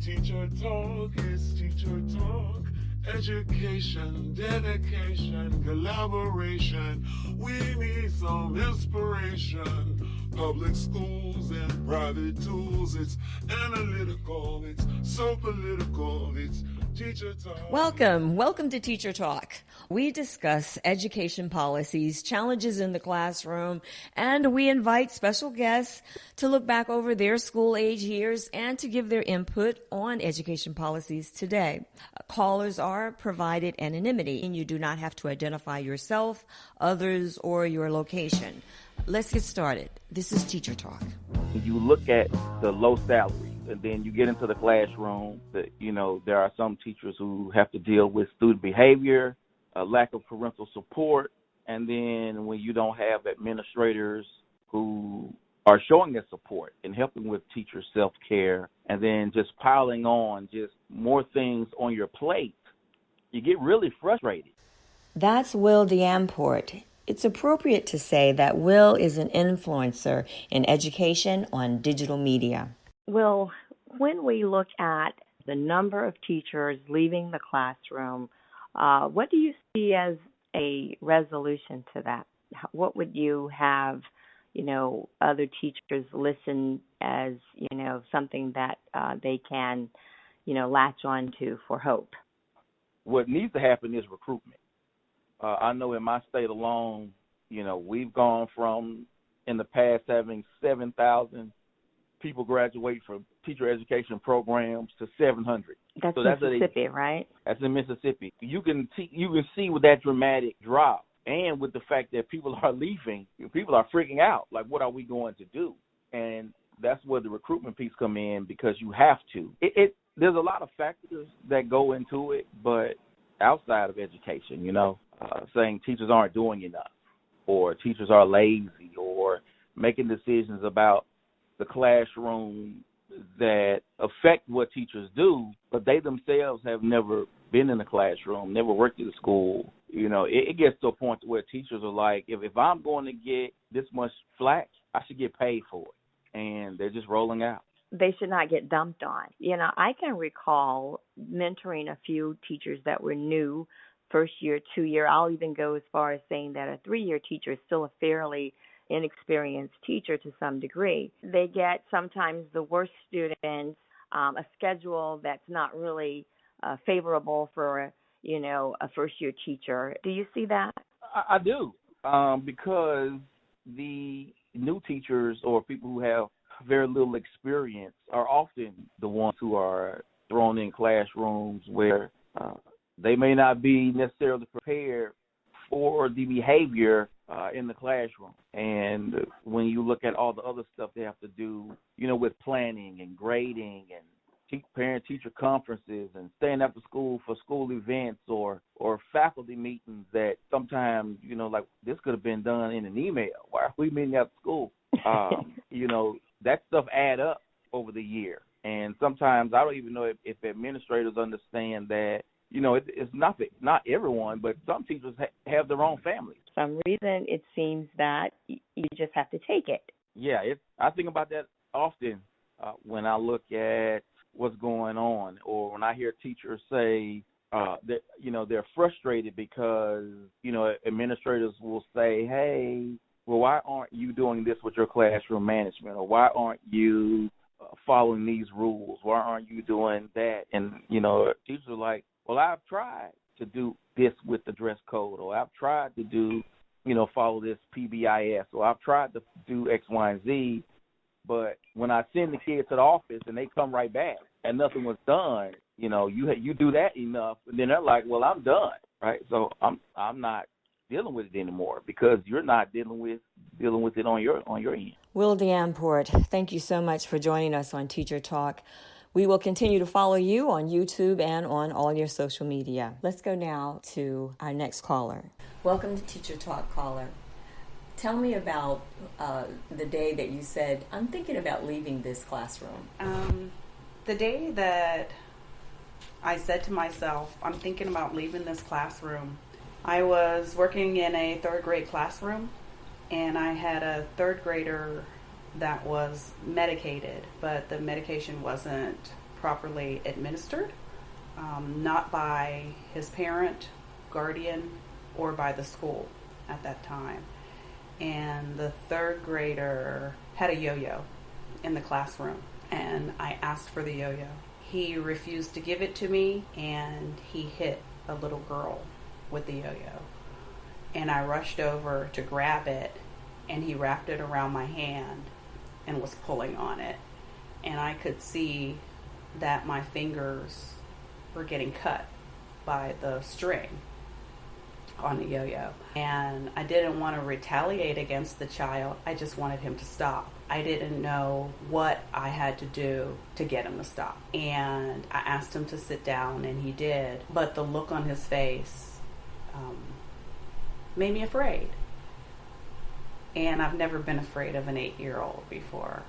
Teacher talk, it's teacher talk. Education, dedication, collaboration. We need some inspiration. Public schools and private tools. It's analytical, it's so political, it's teacher talk. Welcome to Teacher Talk. We discuss education policies, challenges in the classroom, and we invite special guests to look back over their school-age years and to give their input on education policies today. Callers are provided anonymity, and you do not have to identify yourself, others, or your location. Let's get started. This is Teacher Talk. You look at the low salaries, and then you get into the classroom. There are some teachers who have to deal with student behavior, a lack of parental support, and then when you don't have administrators who are showing their support and helping with teacher self-care, and then just piling on just more things on your plate, you get really frustrated. That's Will D'Amport. It's appropriate to say that Will is an influencer in education on digital media. Will, when we look at the number of teachers leaving the classroom, what do you see as a resolution to that? What would you have, other teachers listen as, something that they can, latch on to for hope? What needs to happen is recruitment. I know in my state alone, we've gone from, in the past, having 7,000 people graduate from teacher education programs to 700. That's Mississippi, right? That's in Mississippi. You can see with that dramatic drop, and with the fact that people are leaving, people are freaking out. Like, what are we going to do? And that's where the recruitment piece come in, because you have to. There's a lot of factors that go into it, but outside of education, saying teachers aren't doing enough, or teachers are lazy, or making decisions about the classroom that affect what teachers do, but they themselves have never been in the classroom, never worked in the school. It gets to a point where teachers are like, if I'm going to get this much flack, I should get paid for it. And they're just rolling out. They should not get dumped on. I can recall mentoring a few teachers that were new, first year, 2 year. I'll even go as far as saying that a 3-year teacher is still a fairly inexperienced teacher to some degree. They get sometimes the worst students, a schedule that's not really favorable for a first-year teacher. Do you see that? I do, because the new teachers or people who have very little experience are often the ones who are thrown in classrooms where they may not be necessarily prepared for the behavior in the classroom. And when you look at all the other stuff they have to do, with planning and grading and parent-teacher conferences and staying after school for school events or faculty meetings that sometimes, like, this could have been done in an email. Why are we meeting after school? That stuff add up over the year. And sometimes I don't even know if administrators understand that, it's not everyone, but some teachers have their own families. For some reason, it seems that you just have to take it. Yeah, I think about that often when I look at what's going on, or when I hear teachers say that, they're frustrated because, administrators will say, hey, well, why aren't you doing this with your classroom management? Or why aren't you following these rules? Why aren't you doing that? And, teachers are like, well, I've tried to do this with the dress code, or I've tried to do, follow this PBIS, or I've tried to do X, Y, and Z. But when I send the kids to the office and they come right back and nothing was done, you do that enough, and then they're like, well, I'm done, right? So I'm not dealing with it anymore because you're not dealing with it on your end. Will D'Amport, thank you so much for joining us on Teacher Talk. We will continue to follow you on YouTube and on all your social media. Let's go now to our next caller. Welcome to Teacher Talk, caller. Tell me about the day that you said, I'm thinking about leaving this classroom. The day that I said to myself, I'm thinking about leaving this classroom, I was working in a third grade classroom, and I had a third grader that was medicated, but the medication wasn't properly administered, not by his parent, guardian, or by the school at that time. And the third grader had a yo-yo in the classroom, and I asked for the yo-yo. He refused to give it to me, and he hit a little girl with the yo-yo. And I rushed over to grab it, and he wrapped it around my hand and was pulling on it. And I could see that my fingers were getting cut by the string on the yo-yo. And I didn't want to retaliate against the child. I just wanted him to stop. I didn't know what I had to do to get him to stop. And I asked him to sit down, and he did. But the look on his face made me afraid. And I've never been afraid of an 8-year-old before.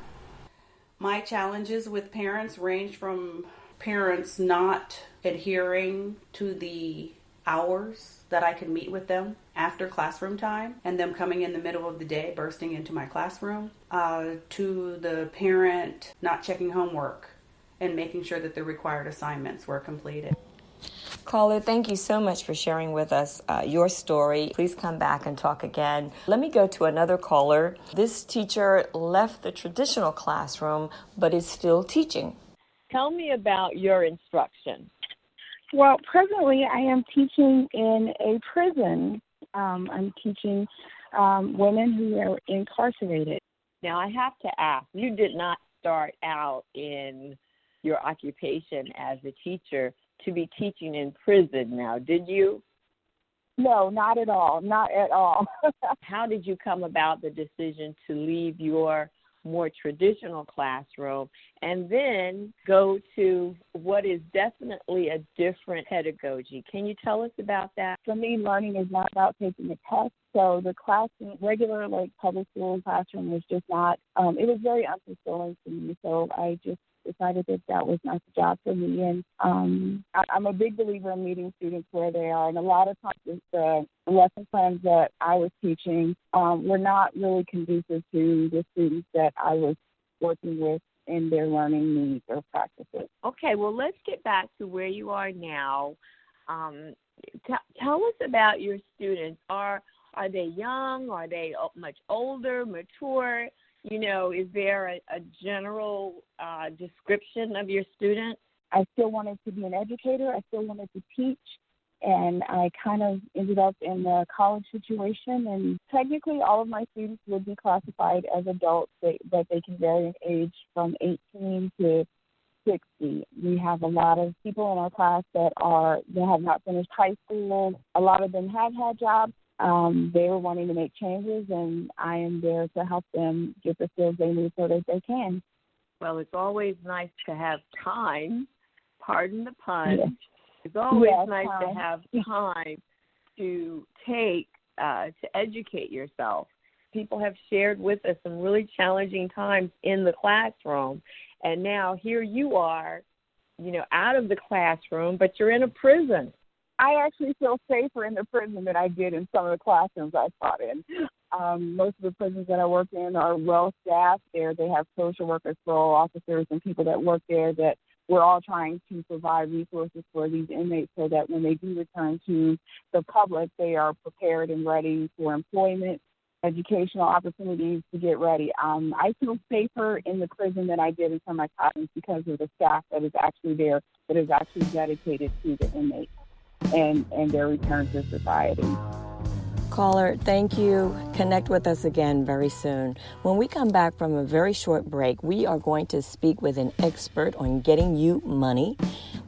My challenges with parents range from parents not adhering to the hours that I can meet with them after classroom time, and them coming in the middle of the day, bursting into my classroom, to the parent not checking homework and making sure that the required assignments were completed. Caller, thank you so much for sharing with us your story. Please come back and talk again. Let me go to another caller. This teacher left the traditional classroom, but is still teaching. Tell me about your instruction. Well, presently I am teaching in a prison. I'm teaching women who are incarcerated. Now, I have to ask, you did not start out in your occupation as a teacher to be teaching in prison now, did you? No, not at all. Not at all. How did you come about the decision to leave your more traditional classroom and then go to what is definitely a different pedagogy? Can you tell us about that? For me, learning is not about taking a test. So the classroom, regular public school classroom was just not, it was very unfulfilling for me. So I just decided that was not the job for me. And I'm a big believer in meeting students where they are. And a lot of times the lesson plans that I was teaching were not really conducive to the students that I was working with in their learning needs or practices. Okay, well, let's get back to where you are now. Tell us about your students. Are they young? Are they much older, mature? Is there a general description of your students? I still wanted to be an educator. I still wanted to teach. And I kind of ended up in the college situation. And technically, all of my students would be classified as adults, but they can vary in age from 18 to 60. We have a lot of people in our class that have not finished high school. A lot of them have had jobs. They were wanting to make changes, and I am there to help them get the skills they need so that they can. Well, it's always nice to have time, pardon the pun. Yes. It's always nice time. to have time to take, to educate yourself. People have shared with us some really challenging times in the classroom, and now here you are, out of the classroom, but you're in a prison. I actually feel safer in the prison than I did in some of the classrooms I taught in. Most of the prisons that I work in are well-staffed. They have social workers, parole officers, and people that work there that we're all trying to provide resources for these inmates so that when they do return to the public, they are prepared and ready for employment, educational opportunities to get ready. I feel safer in the prison than I did in some of my classrooms because of the staff that is actually there, that is actually dedicated to the inmates and their return to society. Caller, thank you. Connect with us again very soon. When we come back from a very short break, we are going to speak with an expert on getting you money.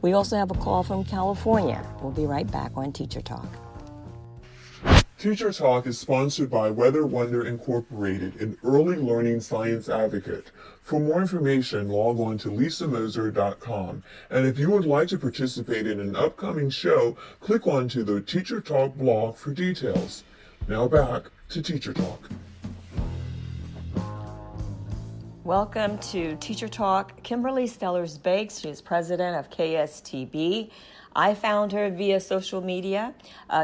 We also have a call from California. We'll be right back on Teacher Talk. Teacher Talk is sponsored by Weather Wonder Incorporated, an early learning science advocate. For more information, log on to lisamozer.com. And if you would like to participate in an upcoming show, click on to the Teacher Talk blog for details. Now back to Teacher Talk. Welcome to Teacher Talk. Kimberly Stellers-Bakes, she is president of KSTB. I found her via social media.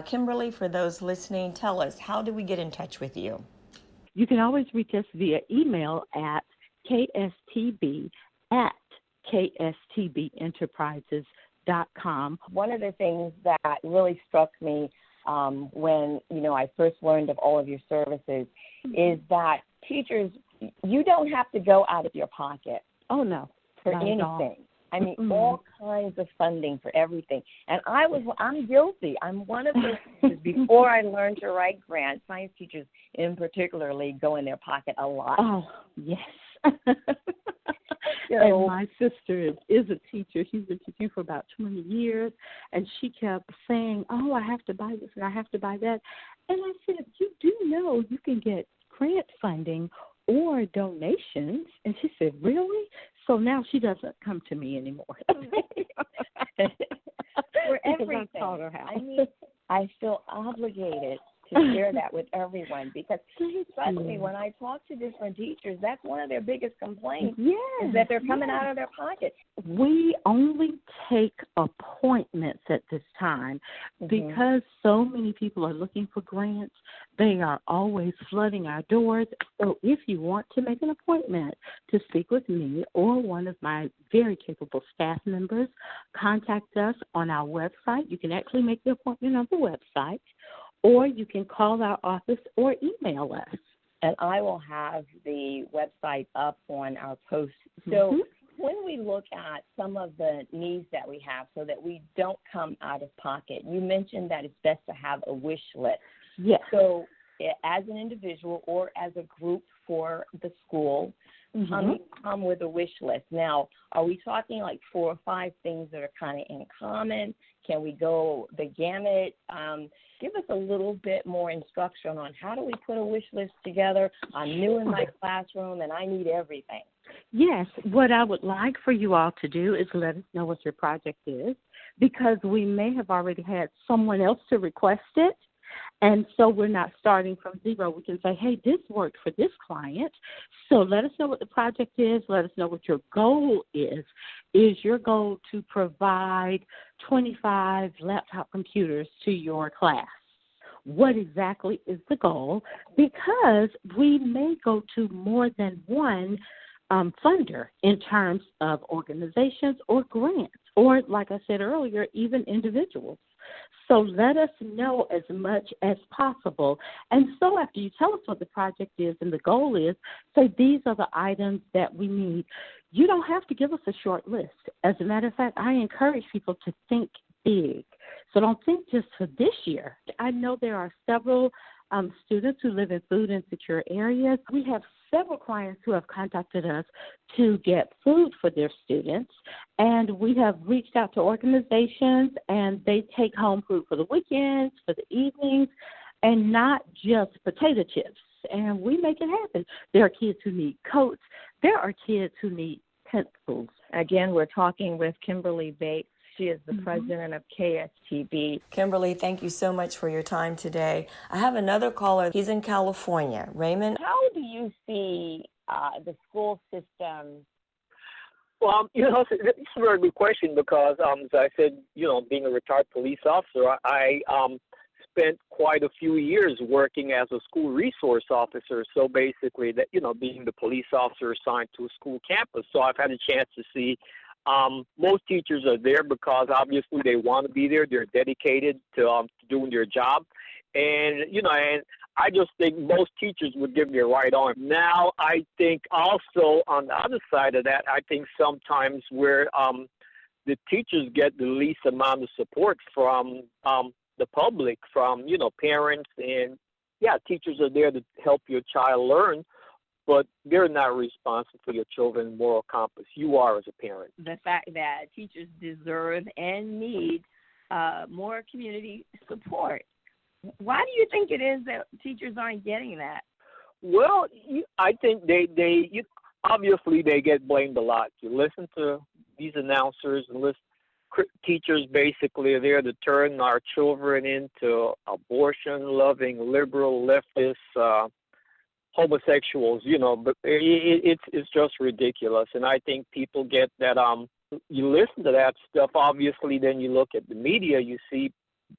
Kimberly, for those listening, tell us, how do we get in touch with you? You can always reach us via email at kstb@kstb.org. kstbenterprises.com. One of the things that really struck me when, I first learned of all of your services is that teachers, you don't have to go out of your pocket. Oh, no. For Not anything. at all. I mean, all kinds of funding for everything. And I'm guilty. I'm one of those teachers. Before I learned to write grants, science teachers in particularly go in their pocket a lot. Oh, yes. And my sister is a teacher. She's been teaching for about 20 years, and she kept saying, oh, I have to buy this and I have to buy that. And I said, you do know you can get grant funding or donations. And she said, really? So now she doesn't come to me anymore. For everything. I mean, I feel obligated to share that with everyone because especially when I talk to different teachers, that's one of their biggest complaints is that they're coming out of their pocket. We only take appointments at this time because so many people are looking for grants. They are always flooding our doors. So if you want to make an appointment to speak with me or one of my very capable staff members, contact us on our website. You can actually make the appointment on the website, or you can call our office or email us. And I will have the website up on our post. So when we look at some of the needs that we have so that we don't come out of pocket, you mentioned that it's best to have a wish list. Yes. So as an individual or as a group for the school, come with a wish list. Now, are we talking like 4 or 5 things that are kind of in common? Can we go the gamut? Give us a little bit more instruction on how do we put a wish list together. I'm new in my classroom and I need everything. Yes, what I would like for you all to do is let us know what your project is, because we may have already had someone else to request it. And so we're not starting from zero. We can say, hey, this worked for this client. So let us know what the project is. Let us know what your goal is. Is your goal to provide 25 laptop computers to your class? What exactly is the goal? Because we may go to more than one funder in terms of organizations or grants, or like I said earlier, even individuals. So let us know as much as possible. And so after you tell us what the project is and the goal is, say these are the items that we need. You don't have to give us a short list. As a matter of fact, I encourage people to think big. So don't think just for this year. I know there are several students who live in food insecure areas. We have several clients who have contacted us to get food for their students, and we have reached out to organizations, and they take home food for the weekends, for the evenings, and not just potato chips, and we make it happen. There are kids who need coats. There are kids who need pencils. Again, we're talking with Kimberly Bates. She is the president of KSTB. Kimberly, thank you so much for your time today. I have another caller. He's in California. Raymond? How do you see the school system? Well, it's a very good question because, as I said, being a retired police officer, I spent quite a few years working as a school resource officer. So basically, that being the police officer assigned to a school campus. So I've had a chance to see most teachers are there because obviously they want to be there. They're dedicated to doing their job. And, and I just think most teachers would give their right arm. Now, I think also on the other side of that, I think sometimes where the teachers get the least amount of support from the public, from, parents. And, teachers are there to help your child learn, but they're not responsible for your children's moral compass. You are as a parent. The fact that teachers deserve and need more community support. Why do you think it is that teachers aren't getting that? Well, I think they obviously they get blamed a lot. You listen to these announcers and teachers basically are there to turn our children into abortion-loving, liberal, leftist, homosexuals, but it's just ridiculous. And I think people get that, you listen to that stuff, obviously, then you look at the media, you see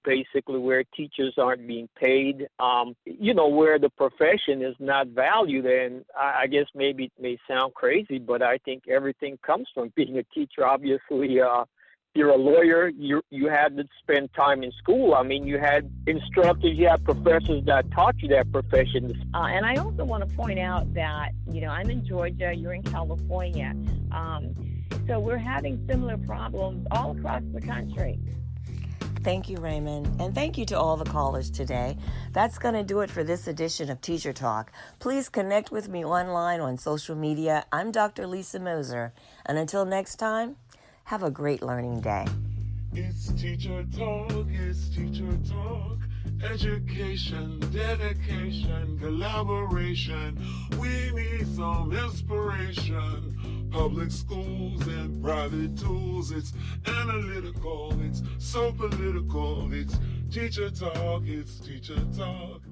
basically where teachers aren't being paid, where the profession is not valued. And I guess maybe it may sound crazy, but I think everything comes from being a teacher. Obviously, you're a lawyer, you had to spend time in school. I mean, you had instructors, you had professors that taught you that profession. And I also want to point out that, I'm in Georgia, you're in California. So we're having similar problems all across the country. Thank you, Raymond. And thank you to all the callers today. That's going to do it for this edition of Teacher Talk. Please connect with me online on social media. I'm Dr. Lisa Mozer. And until next time, have a great learning day. It's Teacher Talk, it's Teacher Talk. Education, dedication, collaboration. We need some inspiration. Public schools and private tools. It's analytical, it's so political. It's Teacher Talk, it's Teacher Talk.